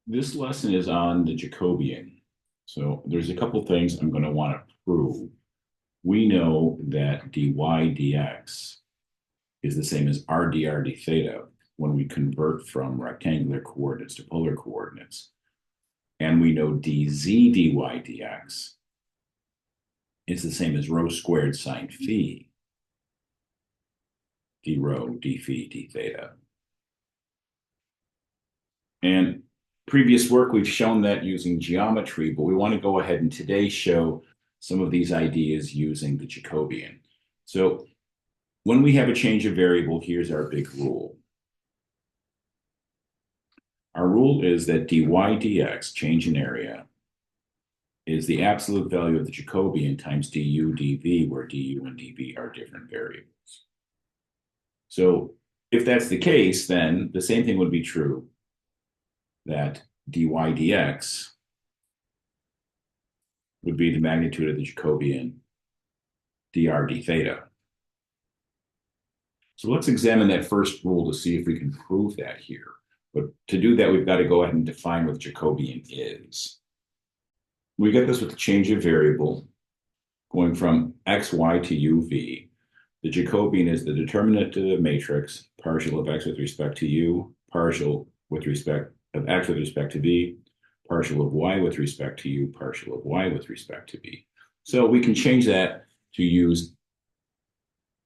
This lesson is on the Jacobian. So there's a couple things I'm going to want to prove. We know that dy dx is the same as r dr d theta when we convert from rectangular coordinates to polar coordinates. And we know dz dy dx is the same as rho squared sine phi d rho d phi d theta. And previous work, we've shown that using geometry, but we want to go ahead and today show some of these ideas using the Jacobian. So when we have a change of variable, here's our big rule. Our rule is that dy dx, change in area, is the absolute value of the Jacobian times du dv, where du and dv are different variables. So if that's the case, then the same thing would be true that dy dx would be the magnitude of the Jacobian dr d theta. So let's examine that first rule to see if we can prove that here. But to do that, we've got to go ahead and define what Jacobian is. We get this with the change of variable going from xy to uv. The Jacobian is the determinant of the matrix, partial of x with respect to u, partial with respect of x with respect to v, partial of y with respect to u, partial of y with respect to v. So we can change that to use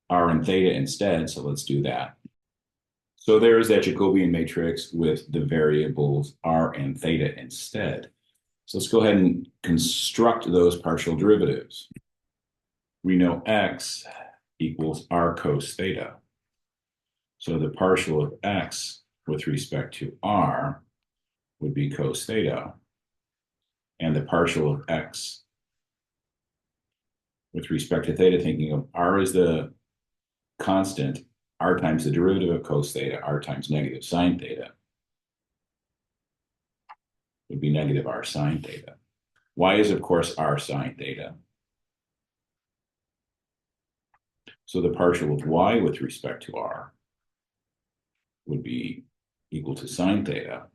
r and theta instead, so let's do that. So there's that Jacobian matrix with the variables r and theta instead. So let's go ahead and construct those partial derivatives. We know x equals r cos theta. So the partial of x with respect to r would be cos theta. And the partial of x with respect to theta, thinking of r as the constant, r times the derivative of cos theta, r times negative sine theta, would be negative r sine theta. Y is, of course, r sine theta. So the partial of y with respect to r would be equal to sine theta.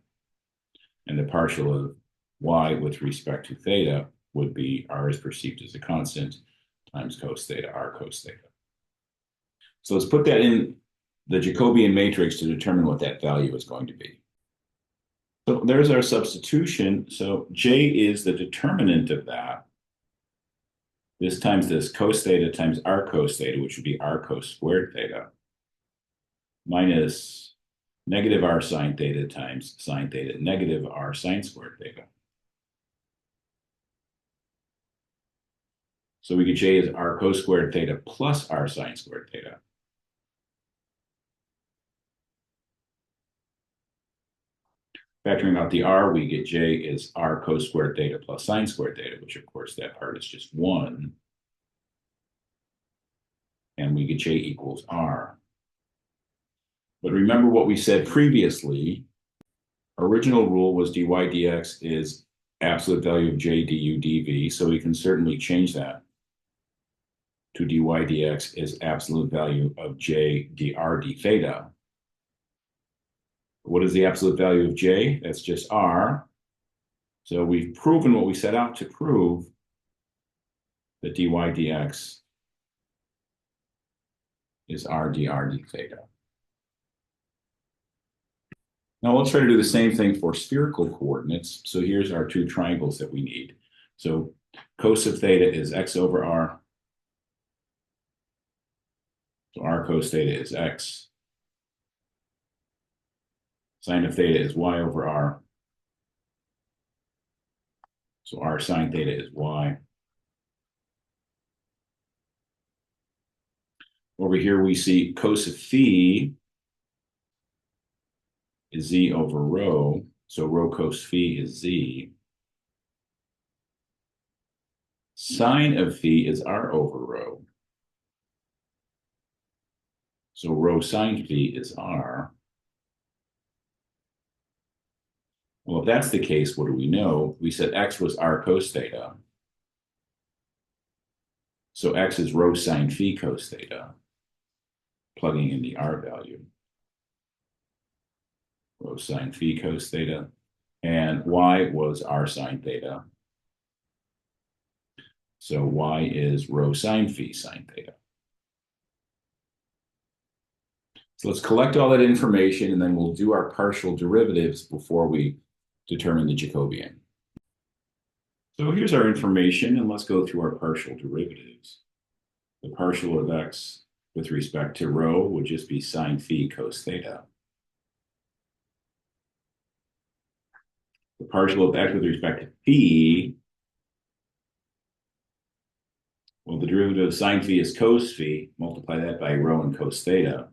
And the partial of y with respect to theta would be r is perceived as a constant times cos theta, r cos theta. So let's put that in the Jacobian matrix to determine what that value is going to be. So there's our substitution. So J is the determinant of that. This times this cos theta times r cos theta, which would be r cos squared theta, minus negative r sine theta times sine theta, negative r sine squared theta. So we get J as r cos squared theta plus r sine squared theta. Factoring out the r, we get J is r cos squared theta plus sine squared theta, which of course that part is just 1. And we get J equals r. But remember what we said previously. Original rule was dy dx is absolute value of J du dv, so we can certainly change that to dy dx is absolute value of J dr d theta. What is the absolute value of J? That's just r. So we've proven what we set out to prove, that dy dx is r dr d theta. Now let's try to do the same thing for spherical coordinates. So here's our two triangles that we need. So cos of theta is x over r. So r cos theta is x. Sine of theta is y over r. So r sine theta is y. Over here we see cos of phi is z over rho. So rho cos phi is z. Sine of phi is r over rho. So rho sine phi is r. Well, if that's the case, what do we know? We said x was r cos theta. So x is rho sine phi cos theta, plugging in the r value. Rho sine phi cos theta. And and y was r sine theta. So y is rho sine phi sine theta. So let's collect all that information and then we'll do our partial derivatives before we determine the Jacobian. So here's our information and let's go through our partial derivatives. The partial of x with respect to rho would just be sine phi cos theta. The partial of x with respect to phi, well, the derivative of sine phi is cos phi. Multiply that by rho and cos theta.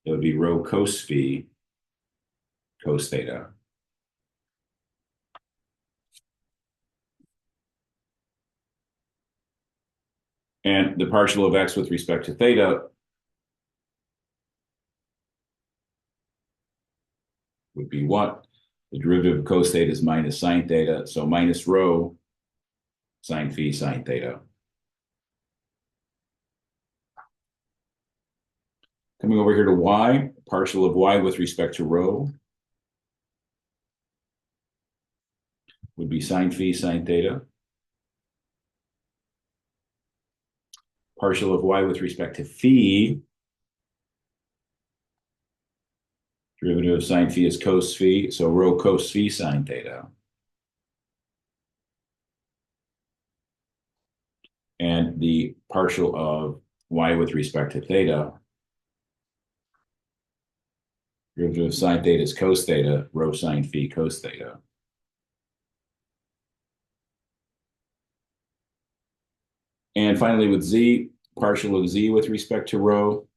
It would be rho cos phi cos theta. And the partial of x with respect to theta would be what? The derivative of cos theta is minus sine theta. So minus rho sine phi sine theta. Coming over here to y, partial of y with respect to rho would be sine phi sine theta. Partial of y with respect to phi, derivative of sine phi is cos phi, so rho cos phi sine theta. And the partial of y with respect to theta, derivative of sine theta is cos theta, rho sine phi cos theta. And finally with z, partial of z with respect to rho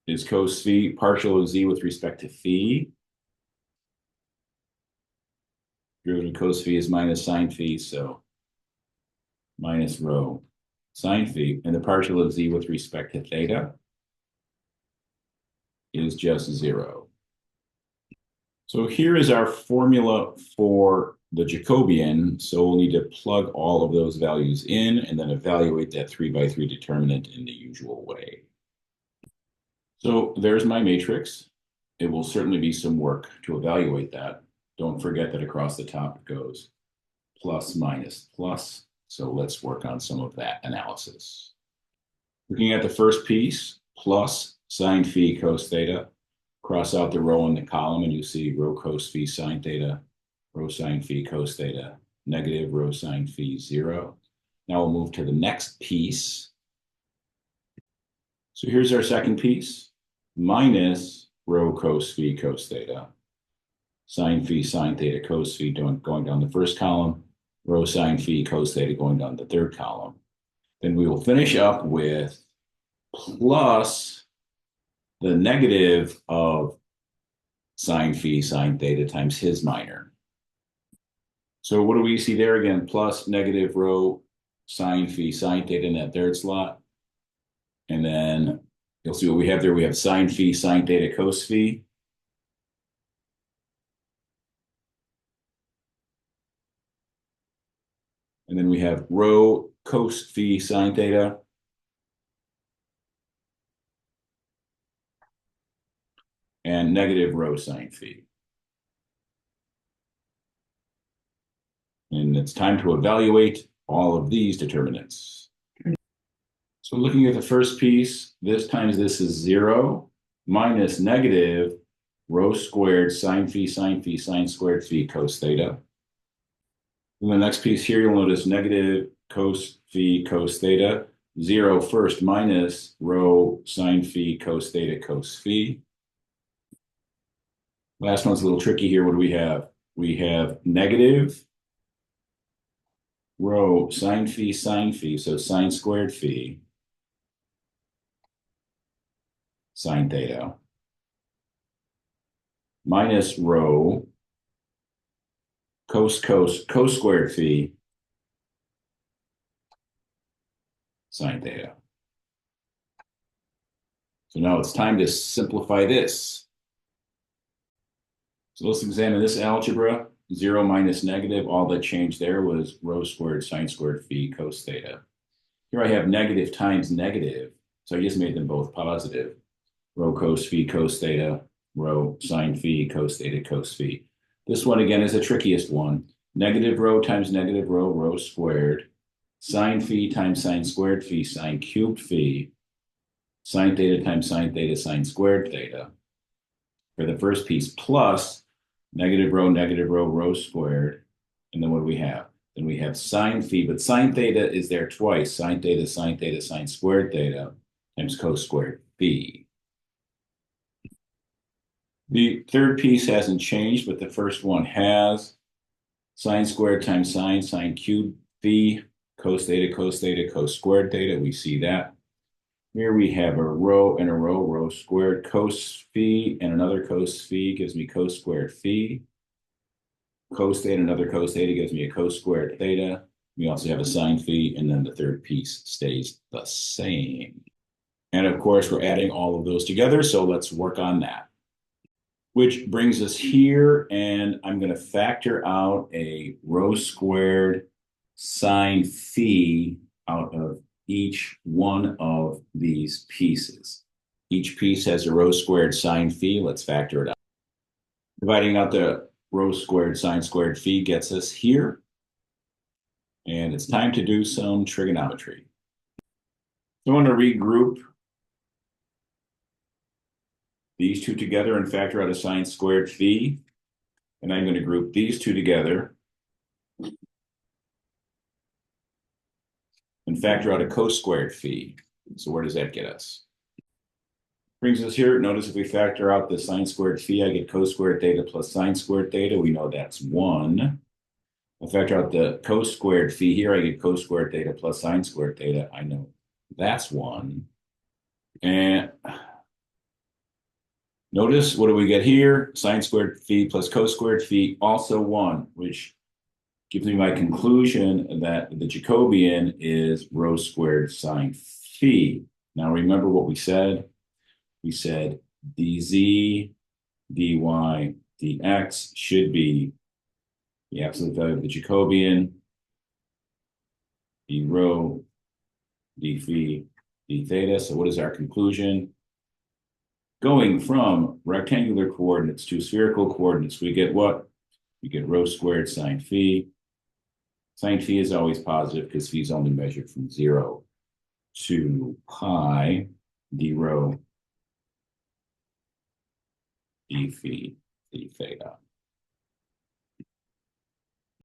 is cos phi, partial of z with respect to phi. Derivative of cos phi is minus sine phi, so minus rho sine phi. And the partial of z with respect to theta is just 0. So here is our formula for the Jacobian. So we'll need to plug all of those values in and then evaluate that 3×3 determinant in the usual way. So there's my matrix. It will certainly be some work to evaluate that. Don't forget that across the top it goes plus, minus, plus. So let's work on some of that analysis. Looking at the first piece, plus sine phi cos theta. Cross out the row in the column and you see rho cos phi sine theta, rho sine phi cos theta, negative rho sine phi 0. Now we'll move to the next piece. So here's our second piece, minus rho cos phi cos theta, sine phi sine theta cos phi going down the first column, rho sine phi cos theta going down the third column. Then we will finish up with plus the negative of sine phi sine theta times his minor. So what do we see there again? Plus negative rho sine phi sine theta in that third slot. And then you'll see what we have there. We have sine phi sine theta cos phi. And then we have rho cos phi sine theta. And negative rho sine phi. And it's time to evaluate all of these determinants. So looking at the first piece, this times this is 0 minus negative rho squared sine squared phi cos theta. In the next piece here, you'll notice negative cos phi cos theta, 0 first minus rho sine phi cos theta cos phi. Last one's a little tricky here. What do we have? We have negative rho sine phi, so sine squared phi, sine theta, minus rho cos squared phi, sine theta. So now it's time to simplify this. So let's examine this algebra. 0 minus negative, all that changed there was rho squared sine squared phi cos theta. Here I have negative times negative. So I just made them both positive. Rho cos phi cos theta, rho sine phi cos theta cos phi. This one again is the trickiest one. Negative rho times negative rho, rho squared. Sine phi times sine squared phi, sine cubed phi. Sine theta times sine theta, sine squared theta. For the first piece, plus negative rho, rho squared. And then what do we have? Then we have sine phi, but sine theta is there twice. Sine theta, sine squared theta times cos squared phi. The third piece hasn't changed, but the first one has. Sine squared times sine cubed phi, cos theta, cos squared theta. We see that. Here we have a rho and a rho squared cos phi, and another cos phi gives me cos squared phi. Cos theta, another cos theta gives me a cos squared theta. We also have a sine phi, and then the third piece stays the same. And of course, we're adding all of those together, so let's work on that. Which brings us here, and I'm going to factor out a rho squared sine phi out of each one of these pieces. Each piece has a rho squared sine phi. Let's factor it out. Dividing out the rho squared sine squared phi gets us here. And it's time to do some trigonometry. So I'm going to regroup these two together and factor out a sine squared phi. And I'm going to group these two together and factor out a cos squared phi. So where does that get us? Brings us here. Notice if we factor out the sine squared phi, I get cos squared theta plus sine squared theta. We know that's 1. I factor out the cos squared phi here, I get cos squared theta plus sine squared theta. I know that's 1. And notice, what do we get here? Sine squared phi plus cos squared phi, also 1, which gives me my conclusion that the Jacobian is rho squared sine phi. Now remember what we said? We said dz, dy, dx should be the absolute value of the Jacobian, d rho, d phi, d theta. So what is our conclusion? Going from rectangular coordinates to spherical coordinates, we get what? We get rho squared sine phi. Sine phi is always positive because phi is only measured from 0 to pi d rho d phi d theta.